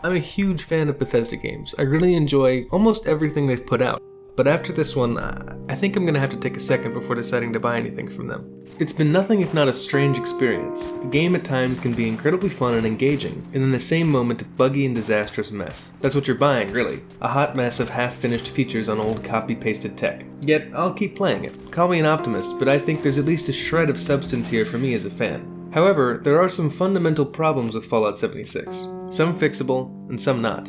I'm a huge fan of Bethesda games. I really enjoy almost everything they've put out. But after this one, I think I'm gonna have to take a second before deciding to buy anything from them. It's been nothing if not a strange experience. The game at times can be incredibly fun and engaging, and in the same moment a buggy and disastrous mess. That's what you're buying, really. A hot mess of half-finished features on old copy-pasted tech. Yet, I'll keep playing it. Call me an optimist, but I think there's at least a shred of substance here for me as a fan. However, there are some fundamental problems with Fallout 76. Some fixable, and some not.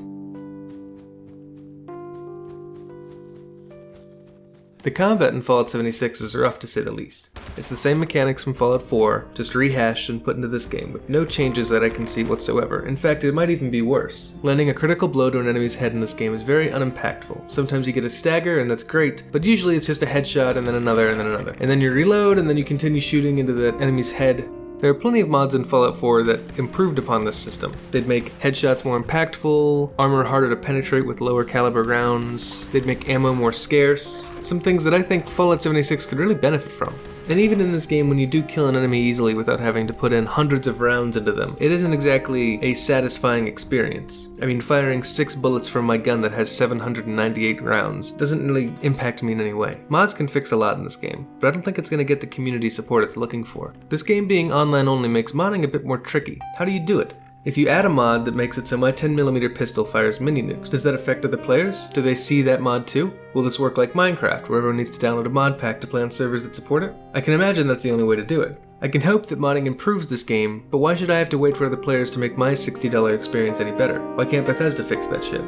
The combat in Fallout 76 is rough to say the least. It's the same mechanics from Fallout 4, just rehashed and put into this game with no changes that I can see whatsoever. In fact, it might even be worse. Landing a critical blow to an enemy's head in this game is very unimpactful. Sometimes you get a stagger and that's great, but usually it's just a headshot and then another and then another. And then you reload and then you continue shooting into the enemy's head. There are plenty of mods in Fallout 4 that improved upon this system. They'd make headshots more impactful, armor harder to penetrate with lower caliber rounds, they'd make ammo more scarce, some things that I think Fallout 76 could really benefit from. And even in this game, when you do kill an enemy easily without having to put in hundreds of rounds into them, it isn't exactly a satisfying experience. I mean, firing 6 bullets from my gun that has 798 rounds doesn't really impact me in any way. Mods can fix a lot in this game, but I don't think it's going to get the community support it's looking for. This game being online only makes modding a bit more tricky. How do you do it? If you add a mod that makes it so my 10mm pistol fires mini nukes, does that affect other players? Do they see that mod too? Will this work like Minecraft, where everyone needs to download a mod pack to play on servers that support it? I can imagine that's the only way to do it. I can hope that modding improves this game, but why should I have to wait for other players to make my $60 experience any better? Why can't Bethesda fix that shit?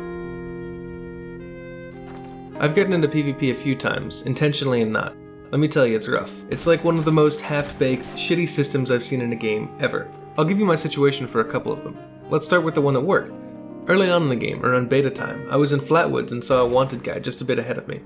I've gotten into PvP a few times, intentionally and not. Let me tell you, it's rough. It's like one of the most half-baked, shitty systems I've seen in a game ever. I'll give you my situation for a couple of them. Let's start with the one that worked. Early on in the game, around beta time, I was in Flatwoods and saw a wanted guy just a bit ahead of me.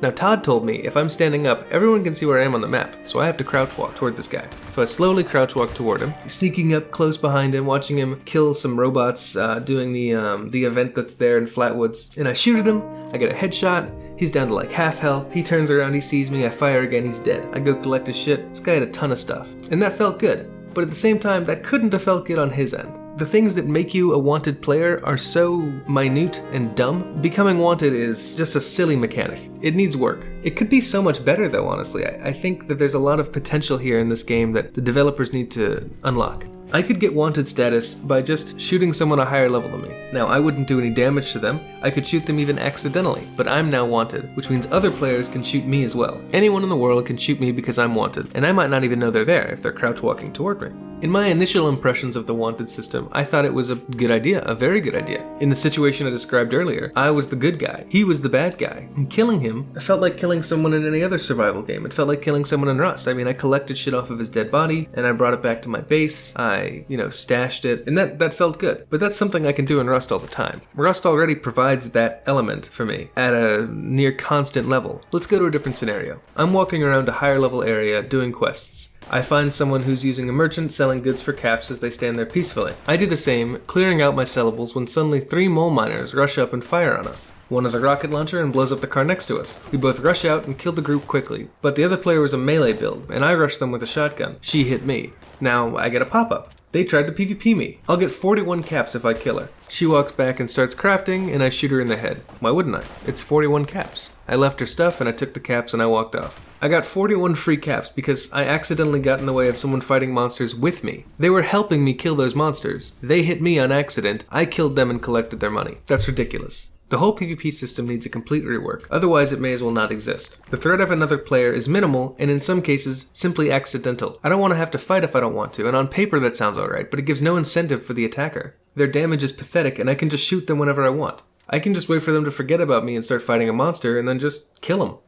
Now Todd told me if I'm standing up, everyone can see where I am on the map, so I have to crouch walk toward this guy. So I slowly crouch walk toward him, sneaking up close behind him, watching him kill some robots doing the event that's there in Flatwoods. And I shoot at him, I get a headshot, he's down to like half health, he turns around, he sees me, I fire again, he's dead. I go collect his shit, this guy had a ton of stuff. And that felt good. But at the same time, that couldn't have felt good on his end. The things that make you a wanted player are so minute and dumb. Becoming wanted is just a silly mechanic. It needs work. It could be so much better though, honestly. I think that there's a lot of potential here in this game that the developers need to unlock. I could get wanted status by just shooting someone a higher level than me. Now, I wouldn't do any damage to them. I could shoot them even accidentally, but I'm now wanted, which means other players can shoot me as well. Anyone in the world can shoot me because I'm wanted, and I might not even know they're there if they're crouch walking toward me. In my initial impressions of the wanted system, I thought it was a good idea, a very good idea. In the situation I described earlier, I was the good guy. He was the bad guy. And killing him, it felt like killing someone in any other survival game. It felt like killing someone in Rust. I mean, I collected shit off of his dead body, and I brought it back to my base. I stashed it, and that felt good. But that's something I can do in Rust all the time. Rust already provides that element for me at a near constant level. Let's go to a different scenario. I'm walking around a higher level area doing quests. I find someone who's using a merchant selling goods for caps as they stand there peacefully. I do the same, clearing out my sellables when suddenly 3 mole miners rush up and fire on us. One has a rocket launcher and blows up the car next to us. We both rush out and kill the group quickly, but the other player was a melee build, and I rushed them with a shotgun. She hit me. Now I get a pop-up. They tried to PvP me. I'll get 41 caps if I kill her. She walks back and starts crafting, and I shoot her in the head. Why wouldn't I? It's 41 caps. I left her stuff and I took the caps and I walked off. I got 41 free caps because I accidentally got in the way of someone fighting monsters with me. They were helping me kill those monsters. They hit me on accident. I killed them and collected their money. That's ridiculous. The whole PvP system needs a complete rework, otherwise it may as well not exist. The threat of another player is minimal, and in some cases, simply accidental. I don't want to have to fight if I don't want to, and on paper that sounds alright, but it gives no incentive for the attacker. Their damage is pathetic, and I can just shoot them whenever I want. I can just wait for them to forget about me and start fighting a monster, and then just kill them.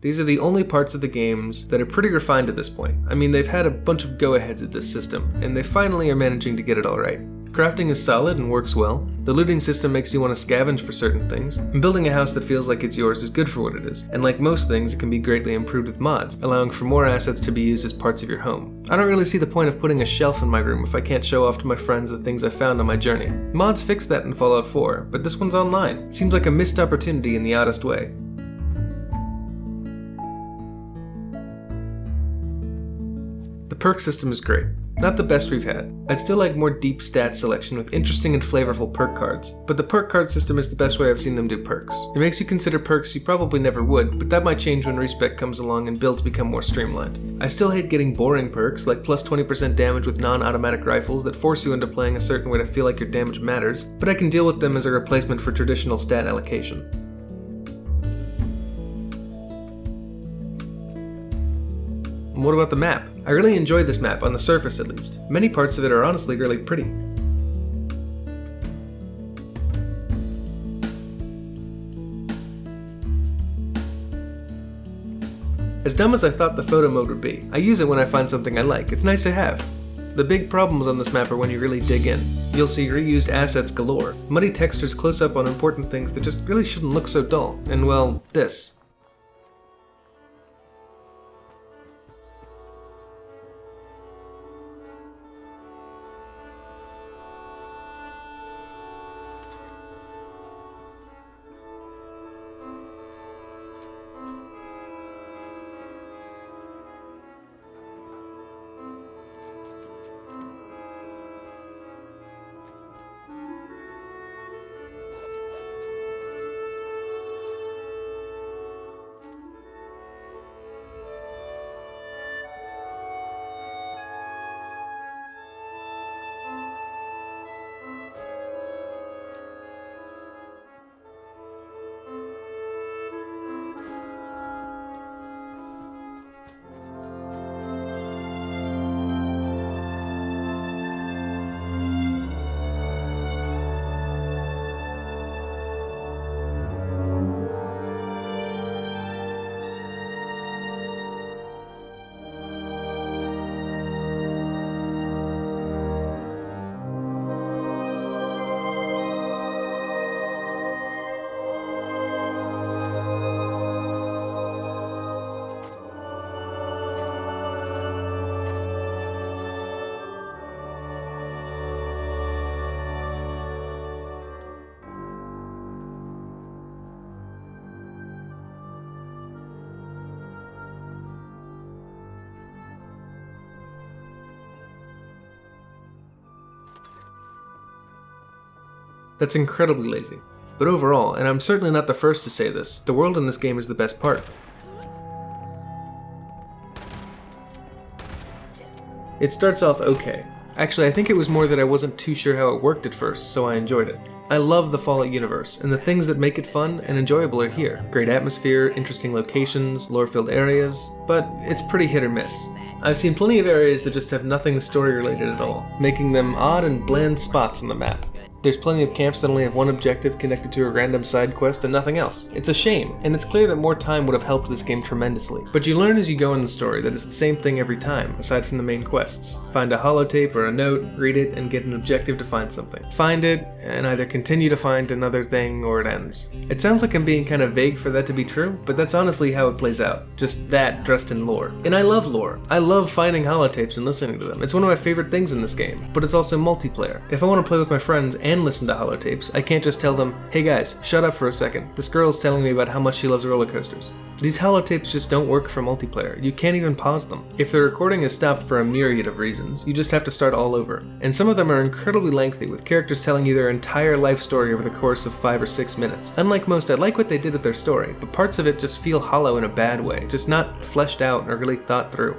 These are the only parts of the games that are pretty refined at this point. I mean, they've had a bunch of go-aheads at this system, and they finally are managing to get it all right. Crafting is solid and works well, the looting system makes you want to scavenge for certain things, and building a house that feels like it's yours is good for what it is, and like most things, it can be greatly improved with mods, allowing for more assets to be used as parts of your home. I don't really see the point of putting a shelf in my room if I can't show off to my friends the things I found on my journey. Mods fixed that in Fallout 4, but this one's online. It seems like a missed opportunity in the oddest way. The perk system is great. Not the best we've had. I'd still like more deep stat selection with interesting and flavorful perk cards, but the perk card system is the best way I've seen them do perks. It makes you consider perks you probably never would, but that might change when respec comes along and builds become more streamlined. I still hate getting boring perks like plus 20% damage with non-automatic rifles that force you into playing a certain way to feel like your damage matters, but I can deal with them as a replacement for traditional stat allocation. And what about the map? I really enjoy this map, on the surface at least. Many parts of it are honestly really pretty. As dumb as I thought the photo mode would be, I use it when I find something I like. It's nice to have. The big problems on this map are when you really dig in. You'll see reused assets galore, muddy textures close up on important things that just really shouldn't look so dull, and well, this. That's incredibly lazy. But overall, and I'm certainly not the first to say this, the world in this game is the best part. It starts off okay. Actually, I think it was more that I wasn't too sure how it worked at first, so I enjoyed it. I love the Fallout universe, and the things that make it fun and enjoyable are here. Great atmosphere, interesting locations, lore-filled areas, but it's pretty hit or miss. I've seen plenty of areas that just have nothing story-related at all, making them odd and bland spots on the map. There's plenty of camps that only have one objective connected to a random side quest and nothing else. It's a shame, and it's clear that more time would have helped this game tremendously. But you learn as you go in the story that it's the same thing every time, aside from the main quests. Find a holotape or a note, read it, and get an objective to find something. Find it, and either continue to find another thing, or it ends. It sounds like I'm being kind of vague for that to be true, but that's honestly how it plays out. Just that dressed in lore. And I love lore. I love finding holotapes and listening to them. It's one of my favorite things in this game, but it's also multiplayer. If I want to play with my friends and listen to holotapes, I can't just tell them, hey guys, shut up for a second. This girl's telling me about how much she loves roller coasters. These holotapes just don't work for multiplayer. You can't even pause them. If the recording is stopped for a myriad of reasons, you just have to start all over. And some of them are incredibly lengthy, with characters telling you their entire life story over the course of 5 or 6 minutes. Unlike most, I like what they did with their story, but parts of it just feel hollow in a bad way, just not fleshed out or really thought through.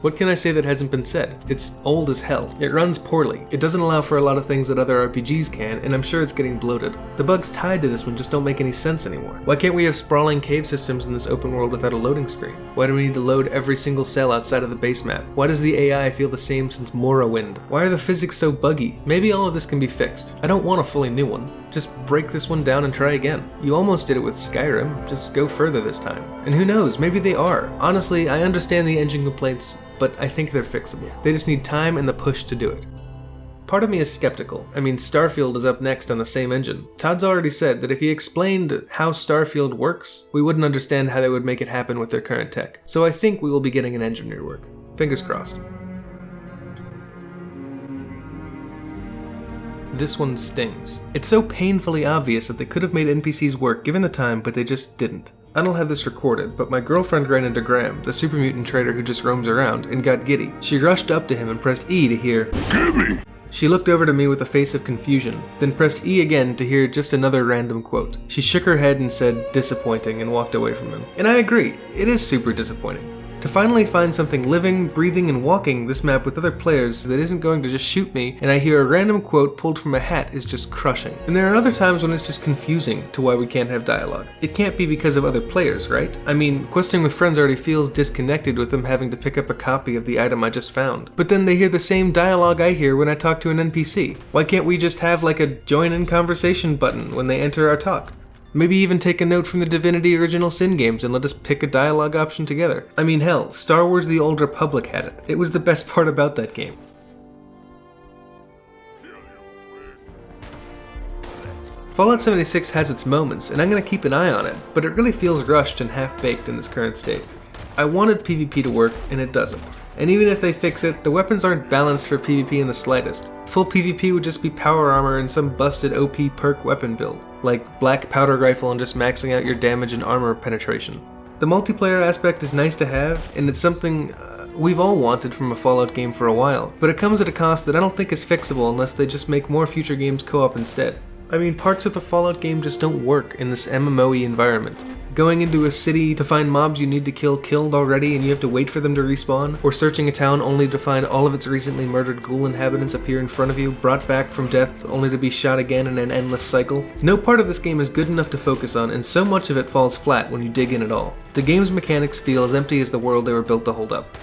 What can I say that hasn't been said? It's old as hell. It runs poorly. It doesn't allow for a lot of things that other RPGs can, and I'm sure it's getting bloated. The bugs tied to this one just don't make any sense anymore. Why can't we have sprawling cave systems in this open world without a loading screen? Why do we need to load every single cell outside of the base map? Why does the AI feel the same since Morrowind? Why are the physics so buggy? Maybe all of this can be fixed. I don't want a fully new one. Just break this one down and try again. You almost did it with Skyrim. Just go further this time. And who knows, maybe they are. Honestly, I understand the engine complaints, but I think they're fixable. They just need time and the push to do it. Part of me is skeptical. I mean, Starfield is up next on the same engine. Todd's already said that if he explained how Starfield works, we wouldn't understand how they would make it happen with their current tech. So I think we will be getting an engine rework. Fingers crossed. This one stings. It's so painfully obvious that they could have made NPCs work given the time, but they just didn't. I don't have this recorded, but my girlfriend ran into Graham, the super mutant trader who just roams around, and got giddy. She rushed up to him and pressed E to hear, "Gimme!" She looked over to me with a face of confusion, then pressed E again to hear just another random quote. She shook her head and said, "Disappointing," and walked away from him. And I agree, it is super disappointing. To finally find something living, breathing, and walking this map with other players that isn't going to just shoot me, and I hear a random quote pulled from a hat is just crushing. And there are other times when it's just confusing to why we can't have dialogue. It can't be because of other players, right? I mean, questing with friends already feels disconnected with them having to pick up a copy of the item I just found. But then they hear the same dialogue I hear when I talk to an NPC. Why can't we just have like a join in conversation button when they enter our talk? Maybe even take a note from the Divinity Original Sin games and let us pick a dialogue option together. I mean, hell, Star Wars The Old Republic had it. It was the best part about that game. Fallout 76 has its moments, and I'm going to keep an eye on it, but it really feels rushed and half-baked in its current state. I wanted PvP to work, and it doesn't. And even if they fix it, the weapons aren't balanced for PvP in the slightest. Full PvP would just be power armor and some busted OP perk weapon build, like black powder rifle and just maxing out your damage and armor penetration. The multiplayer aspect is nice to have, and it's something we've all wanted from a Fallout game for a while, but it comes at a cost that I don't think is fixable unless they just make more future games co-op instead. I mean, parts of the Fallout game just don't work in this MMO-y environment. Going into a city to find mobs you need to kill killed already and you have to wait for them to respawn, or searching a town only to find all of its recently murdered ghoul inhabitants appear in front of you, brought back from death only to be shot again in an endless cycle. No part of this game is good enough to focus on, and so much of it falls flat when you dig in at all. The game's mechanics feel as empty as the world they were built to hold up.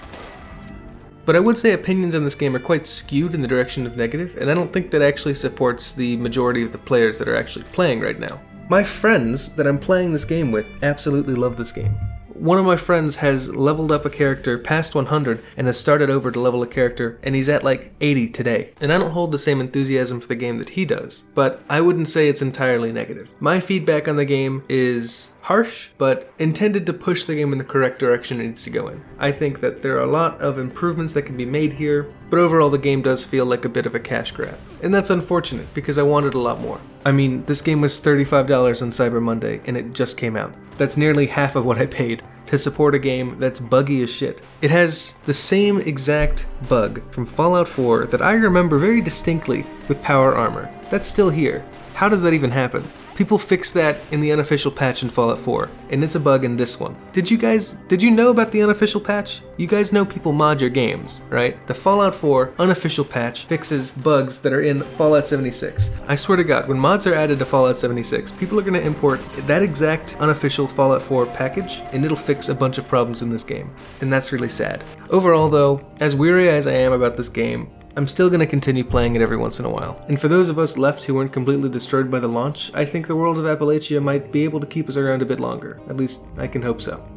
But I would say opinions on this game are quite skewed in the direction of negative, and I don't think that actually supports the majority of the players that are actually playing right now. My friends that I'm playing this game with absolutely love this game. One of my friends has leveled up a character past 100 and has started over to level a character, and he's at like 80 today. And I don't hold the same enthusiasm for the game that he does, but I wouldn't say it's entirely negative. My feedback on the game is harsh, but intended to push the game in the correct direction it needs to go in. I think that there are a lot of improvements that can be made here, but overall the game does feel like a bit of a cash grab. And that's unfortunate, because I wanted a lot more. I mean, this game was $35 on Cyber Monday, and it just came out. That's nearly half of what I paid to support a game that's buggy as shit. It has the same exact bug from Fallout 4 that I remember very distinctly with power armor. That's still here. How does that even happen? People fixed that in the unofficial patch in Fallout 4, and it's a bug in this one. Did you know about the unofficial patch? You guys know people mod your games, right? The Fallout 4 unofficial patch fixes bugs that are in Fallout 76. I swear to God, when mods are added to Fallout 76, people are going to import that exact unofficial Fallout 4 package, and it'll fix a bunch of problems in this game. And that's really sad. Overall though, as weary as I am about this game, I'm still going to continue playing it every once in a while. And for those of us left who weren't completely destroyed by the launch, I think the world of Appalachia might be able to keep us around a bit longer. At least, I can hope so.